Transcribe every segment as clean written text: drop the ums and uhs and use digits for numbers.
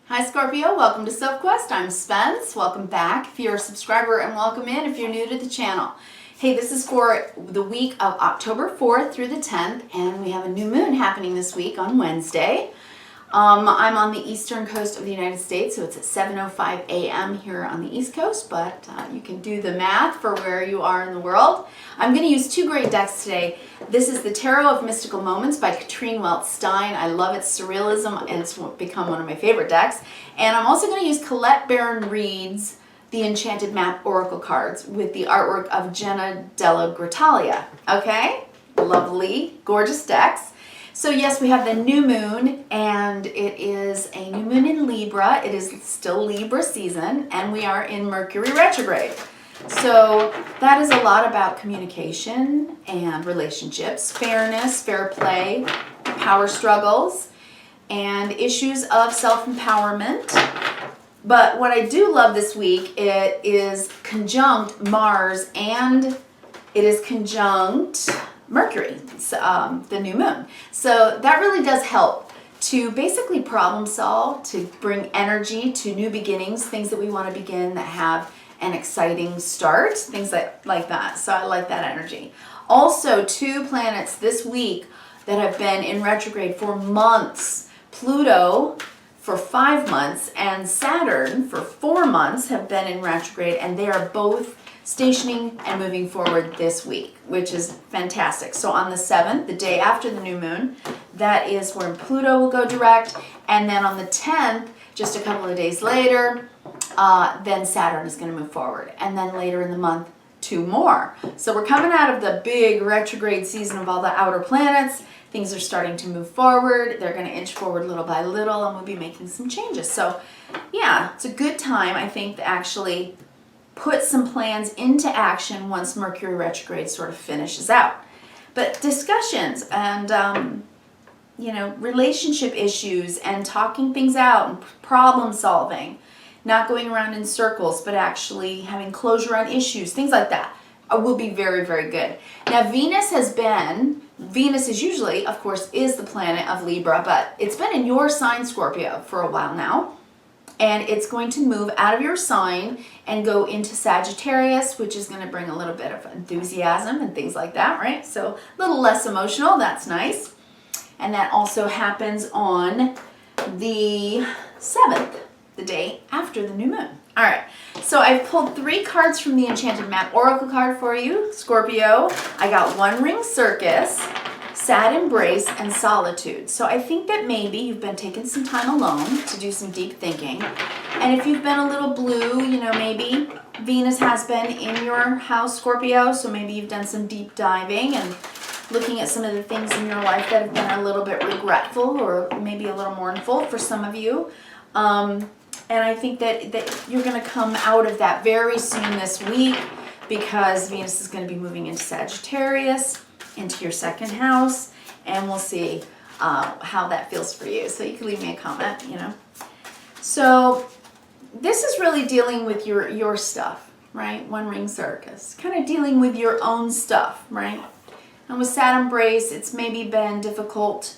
Hi Scorpio, welcome to Sophquest. I'm Spence. Welcome back if you're a subscriber, and welcome in if you're new to the channel. Hey, this is for the week of October 4th through the 10th, and we have a new moon happening this week on Wednesday. I'm on the eastern coast of the United States, so it's at 7:05 a.m. here on the East Coast, but you can do the math for where you are in the world. I'm going to use two great decks today. This is the Tarot of Mystical Moments by Katrine Welch-Stein. I love its surrealism, and it's become one of my favorite decks. And I'm also going to use Colette Baron Reed's The Enchanted Map Oracle cards with the artwork of Jenna Della Gratalia. Okay? Lovely, gorgeous decks. So yes, we have the new moon, and it is a new moon in Libra. It is still Libra season, and we are in Mercury retrograde. So that is a lot about communication and relationships, fairness, fair play, power struggles, and issues of self-empowerment. But what I do love this week, it is conjunct Mars and it is conjunct Mercury, the new moon. So that really does help to basically problem solve, to bring energy to new beginnings, things that we want to begin that have an exciting start, things like that. So I like that energy. Also, two planets this week that have been in retrograde for months. Pluto for 5 months and Saturn for 4 months have been in retrograde, and they are both stationing and moving forward this week, which is fantastic. So on the 7th, the day after the new moon, that is when Pluto will go direct, and then on the 10th, just a couple of days later, then Saturn is going to move forward, and then later in the month, 2 more. So we're coming out of the big retrograde season of all the outer planets. Things are starting to move forward. They're going to inch forward little by little, and we'll be making some changes. So yeah, it's a good time, I think, to actually put some plans into action once Mercury retrograde sort of finishes out. But discussions and relationship issues and talking things out and problem solving, not going around in circles, but actually having closure on issues, things like that will be very, very good. Now Venus is usually, of course, is the planet of Libra, but it's been in your sign, Scorpio, for a while now. And it's going to move out of your sign and go into Sagittarius, which is going to bring a little bit of enthusiasm and things like that, right? So a little less emotional, that's nice. And that also happens on the 7th, the day after the new moon. All right, so I've pulled 3 cards from the Enchanted Map Oracle card for you, Scorpio. I got One Ring Circus, Sad Embrace, and Solitude. So I think that maybe you've been taking some time alone to do some deep thinking. And if you've been a little blue, maybe Venus has been in your house, Scorpio, so maybe you've done some deep diving and looking at some of the things in your life that have been a little bit regretful or maybe a little mournful for some of you. And I think that you're going to come out of that very soon this week, because Venus is going to be moving into Sagittarius, into your 2nd house, and we'll see how that feels for you. So you can leave me a comment, So this is really dealing with your stuff, right? One Ring Circus. Kind of dealing with your own stuff, right? And with Sad Embrace, it's maybe been difficult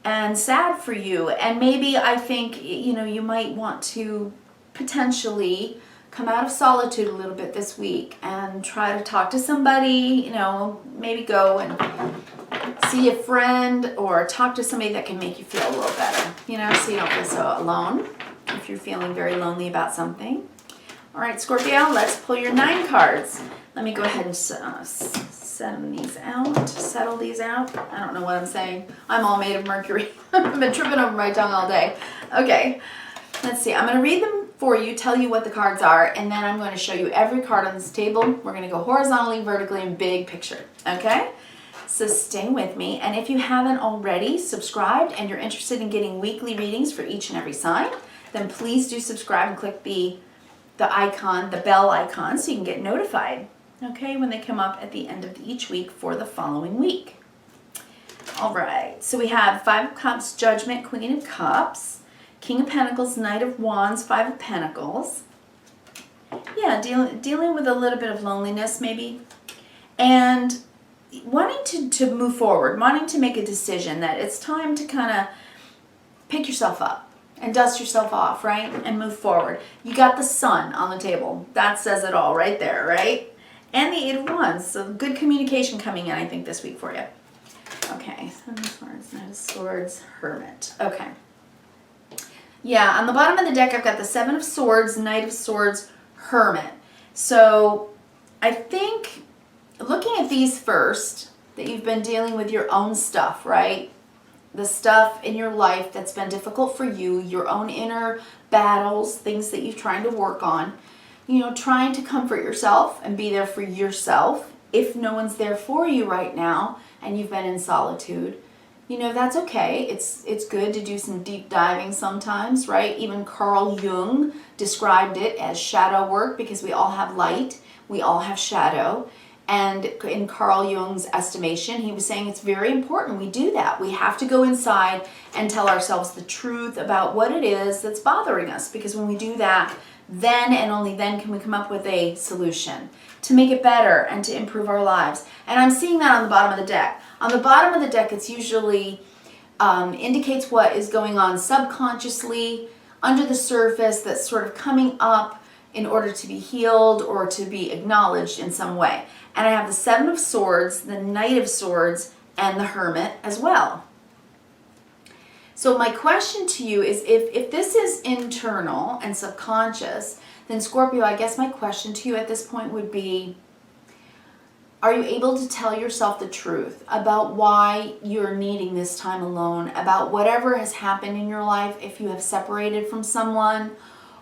and sad for you. And maybe I think, you might want to potentially come out of solitude a little bit this week and try to talk to somebody, maybe go and see a friend or talk to somebody that can make you feel a little better, so you don't feel so alone if you're feeling very lonely about something. All right, Scorpio, let's pull your 9 cards. Let me go ahead and settle these out. I don't know what I'm saying. I'm all made of Mercury. I've been tripping over my tongue all day. Okay, let's see. I'm going to read them for you, tell you what the cards are, and then I'm going to show you every card on this table. We're going to go horizontally, vertically, and big picture. Okay? So stay with me. And if you haven't already subscribed and you're interested in getting weekly readings for each and every sign, then please do subscribe and click the icon, the bell icon, so you can get notified, okay, when they come up at the end of each week for the following week. All right, so we have 5 of Cups, Judgment, Queen of Cups, King of Pentacles, Knight of Wands, 5 of Pentacles. Yeah, dealing with a little bit of loneliness maybe, and wanting to move forward, wanting to make a decision that it's time to kind of pick yourself up. and dust yourself off, right? And move forward. You got the Sun on the table. That says it all right there, right? And the Eight of Wands. So good communication coming in, I think, this week for you. Okay, Seven of Swords, Knight of Swords, Hermit. Okay. Yeah, on the bottom of the deck, I've got the Seven of Swords, Knight of Swords, Hermit. So I think looking at these first, that you've been dealing with your own stuff, right? The stuff in your life that's been difficult for you, your own inner battles, things that you're trying to work on, you know, trying to comfort yourself and be there for yourself. If no one's there for you right now and you've been in solitude, you know, that's okay. It's good to do some deep diving sometimes, right? Even Carl Jung described it as shadow work because we all have light, we all have shadow. And in Carl Jung's estimation, he was saying it's very important we do that. We have to go inside and tell ourselves the truth about what it is that's bothering us. Because when we do that, then and only then can we come up with a solution to make it better and to improve our lives. And I'm seeing that on the bottom of the deck. On the bottom of the deck, it's usually indicates what is going on subconsciously, under the surface, that's sort of coming up in order to be healed or to be acknowledged in some way. And I have the Seven of Swords, the Knight of Swords, and the Hermit as well. So my question to you is, if this is internal and subconscious, then Scorpio, I guess my question to you at this point would be, are you able to tell yourself the truth about why you're needing this time alone, about whatever has happened in your life, if you have separated from someone,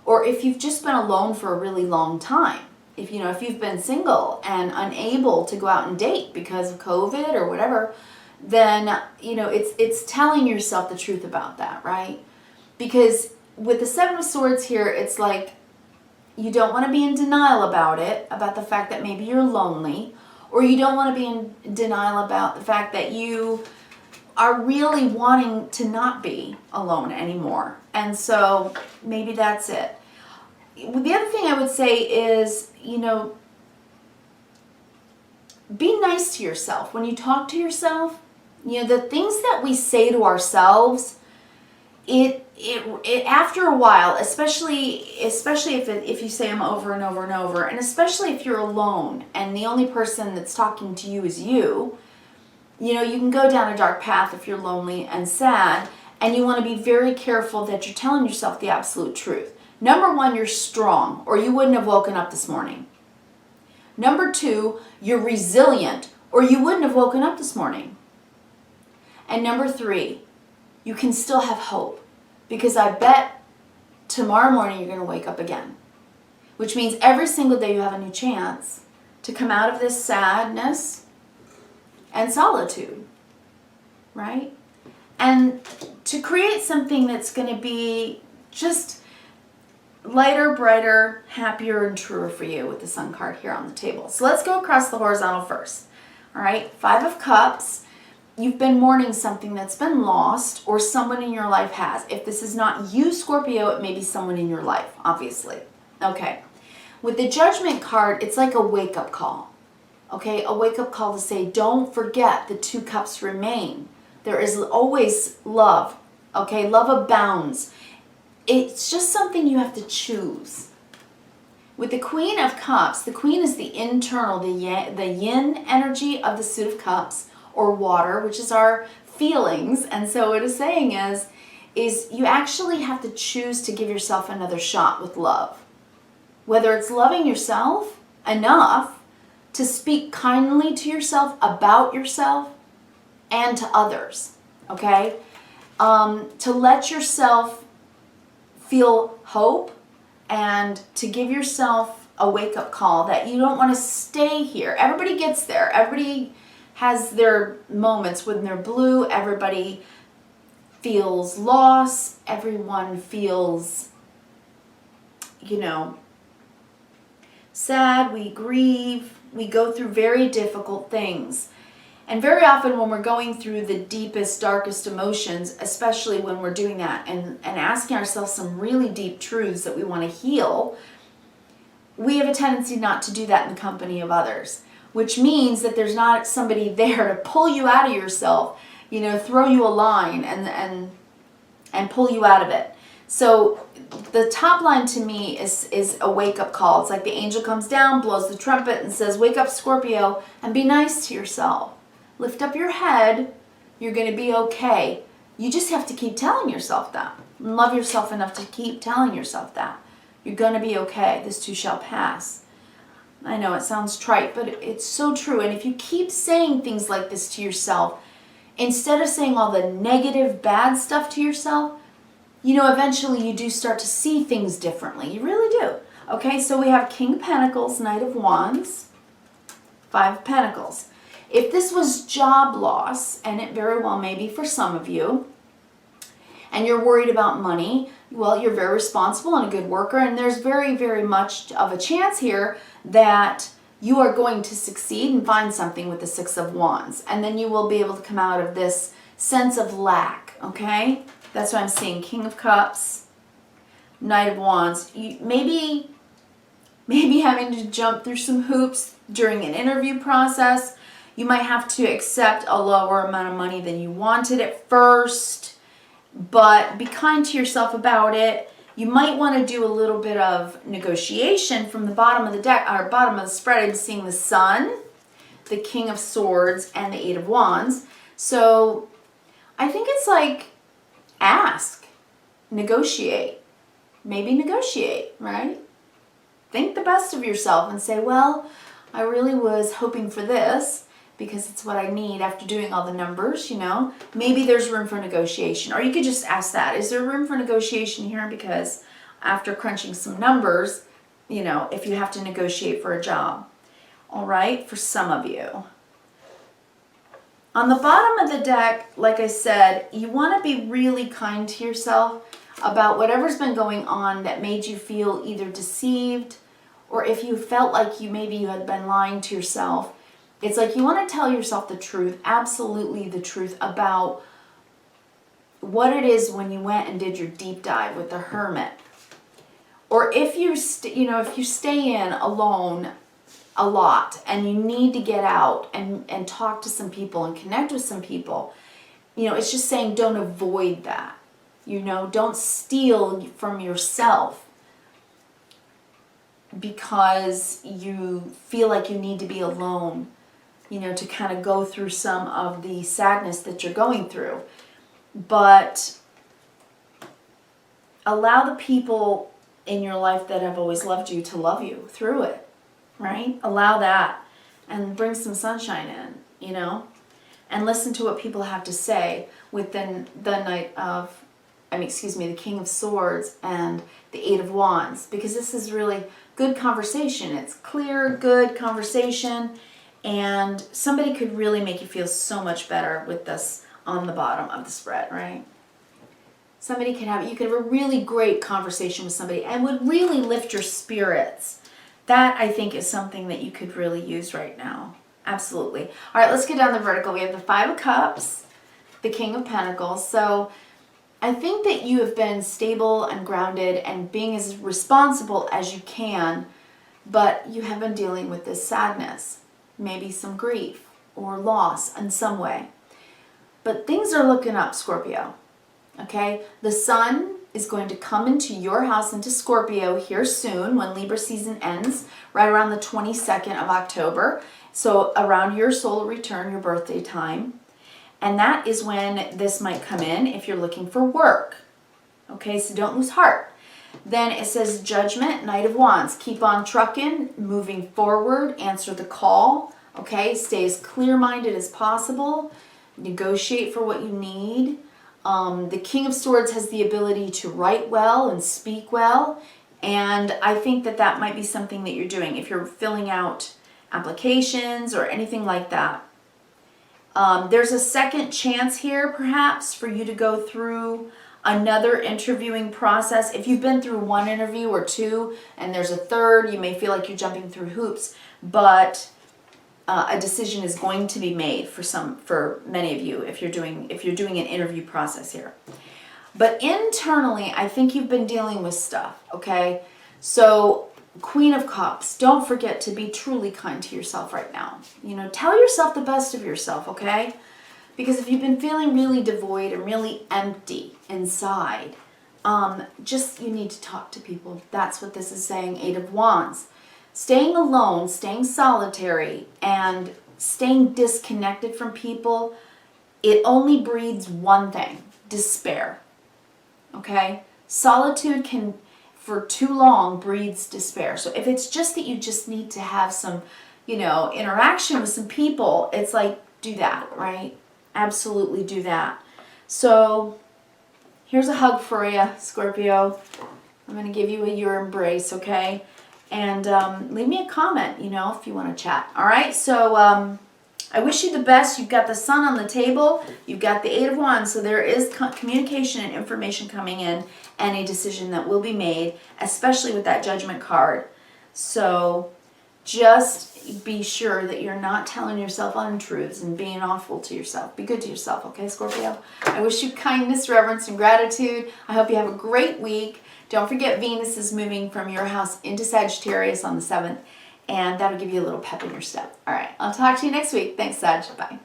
or if you've just been alone for a really long time? If you've been single and unable to go out and date because of COVID or whatever, then it's telling yourself the truth about that, right? Because with the Seven of Swords here, it's like you don't want to be in denial about it, about the fact that maybe you're lonely, or you don't want to be in denial about the fact that you are really wanting to not be alone anymore. And so maybe that's it. The other thing I would say is, be nice to yourself. When you talk to yourself, the things that we say to ourselves, it after a while, especially if you say them over and over and over, and especially if you're alone and the only person that's talking to you is you, you can go down a dark path if you're lonely and sad, and you want to be very careful that you're telling yourself the absolute truth. Number one, you're strong, or you wouldn't have woken up this morning. Number two, you're resilient, or you wouldn't have woken up this morning. And number three, you can still have hope, because I bet tomorrow morning you're going to wake up again. Which means every single day you have a new chance to come out of this sadness and solitude, right? And to create something that's going to be just lighter, brighter, happier, and truer for you with the Sun card here on the table. So let's go across the horizontal first. All right, Five of Cups. You've been mourning something that's been lost, or someone in your life has. If this is not you, Scorpio, it may be someone in your life, obviously. Okay. With the Judgment card, it's like a wake-up call. Okay, a wake-up call to say, don't forget the two cups remain. There is always love. Okay, love abounds. It's just something you have to choose. With the Queen of Cups, the Queen is the internal, the yin energy of the Suit of Cups, or water, which is our feelings. And so what it's saying is you actually have to choose to give yourself another shot with love. Whether it's loving yourself enough to speak kindly to yourself about yourself and to others, okay? To let yourself feel hope and to give yourself a wake-up call that you don't want to stay here. Everybody gets there. Everybody has their moments when they're blue. Everybody feels loss. Everyone feels, sad. We grieve. We go through very difficult things. And very often when we're going through the deepest, darkest emotions, especially when we're doing that and asking ourselves some really deep truths that we want to heal, we have a tendency not to do that in the company of others, which means that there's not somebody there to pull you out of yourself, throw you a line and pull you out of it. So the top line to me is a wake-up call. It's like the angel comes down, blows the trumpet, and says, wake up, Scorpio, and be nice to yourself. Lift up your head. You're going to be okay. You just have to keep telling yourself that. And love yourself enough to keep telling yourself that. You're going to be okay. This too shall pass. I know it sounds trite, but it's so true. And if you keep saying things like this to yourself, instead of saying all the negative, bad stuff to yourself, eventually you do start to see things differently. You really do. Okay, so we have King of Pentacles, Knight of Wands, Five of Pentacles. If this was job loss, and it very well may be for some of you, and you're worried about money, well, you're very responsible and a good worker, and there's very, very much of a chance here that you are going to succeed and find something with the Six of Wands, and then you will be able to come out of this sense of lack, okay? That's what I'm seeing. King of Cups, Knight of Wands. Maybe having to jump through some hoops during an interview process. You might have to accept a lower amount of money than you wanted at first, but be kind to yourself about it. You might want to do a little bit of negotiation. From the bottom of the deck, or bottom of the spread, I'm seeing the Sun, the King of Swords, and the Eight of Wands. So I think it's like ask, negotiate, maybe negotiate, right? Think the best of yourself and say, well, I really was hoping for this because it's what I need after doing all the numbers, Maybe there's room for negotiation. Or you could just ask that. Is there room for negotiation here? Because after crunching some numbers, if you have to negotiate for a job. All right, for some of you. On the bottom of the deck, like I said, you want to be really kind to yourself about whatever's been going on that made you feel either deceived, or if you felt like maybe you had been lying to yourself. It's like you want to tell yourself the truth, absolutely the truth about what it is when you went and did your deep dive with the Hermit. Or if you if you stay in alone a lot and you need to get out and talk to some people and connect with some people, it's just saying don't avoid that. Don't steal from yourself because you feel like you need to be alone, to kind of go through some of the sadness that you're going through. But allow the people in your life that have always loved you to love you through it, right? Allow that and bring some sunshine in, and listen to what people have to say within the King of Swords and the Eight of Wands, because this is really good conversation. It's clear, good conversation, and somebody could really make you feel so much better with this on the bottom of the spread, right? You could have a really great conversation with somebody and would really lift your spirits. That, I think, is something that you could really use right now. Absolutely. All right, let's get down the vertical. We have the Five of Cups, the King of Pentacles. So I think that you have been stable and grounded and being as responsible as you can, but you have been dealing with this sadness, maybe some grief or loss in some way. But things are looking up, Scorpio. Okay? The Sun is going to come into your house, into Scorpio here soon when Libra season ends, right around the 22nd of October. So around your solar return, your birthday time. And that is when this might come in if you're looking for work. Okay, so don't lose heart. Then it says Judgment, Knight of Wands. Keep on trucking, moving forward, answer the call. Okay, stay as clear-minded as possible. Negotiate for what you need. The King of Swords has the ability to write well and speak well. And I think that might be something that you're doing if you're filling out applications or anything like that. There's a second chance here, perhaps, for you to go through another interviewing process. If you've been through one interview or two and there's a third, you may feel like you're jumping through hoops, but a decision is going to be made for many of you if you're doing an interview process here. But internally, I think you've been dealing with stuff, okay? So Queen of Cups, don't forget to be truly kind to yourself right now. Tell yourself the best of yourself, okay? Because if you've been feeling really devoid and really empty inside, just you need to talk to people. That's what this is saying. 8 of Wands. Staying alone, staying solitary, and staying disconnected from people, it only breeds one thing: despair. Okay? Solitude can, for too long, breeds despair. So if it's just that you just need to have some, interaction with some people, it's like, do that, right? Absolutely do that. So here's a hug for you, Scorpio. I'm going to give you your embrace, okay? And leave me a comment, if you want to chat. All right? So I wish you the best. You've got the Sun on the table. You've got the 8 of Wands. So there is communication and information coming in, and a decision that will be made, especially with that Judgment card. So just be sure that you're not telling yourself untruths and being awful to yourself. Be good to yourself, okay, Scorpio? I wish you kindness, reverence, and gratitude. I hope you have a great week. Don't forget Venus is moving from your house into Sagittarius on the 7th, and that'll give you a little pep in your step. All right, I'll talk to you next week. Thanks, Sag. Bye.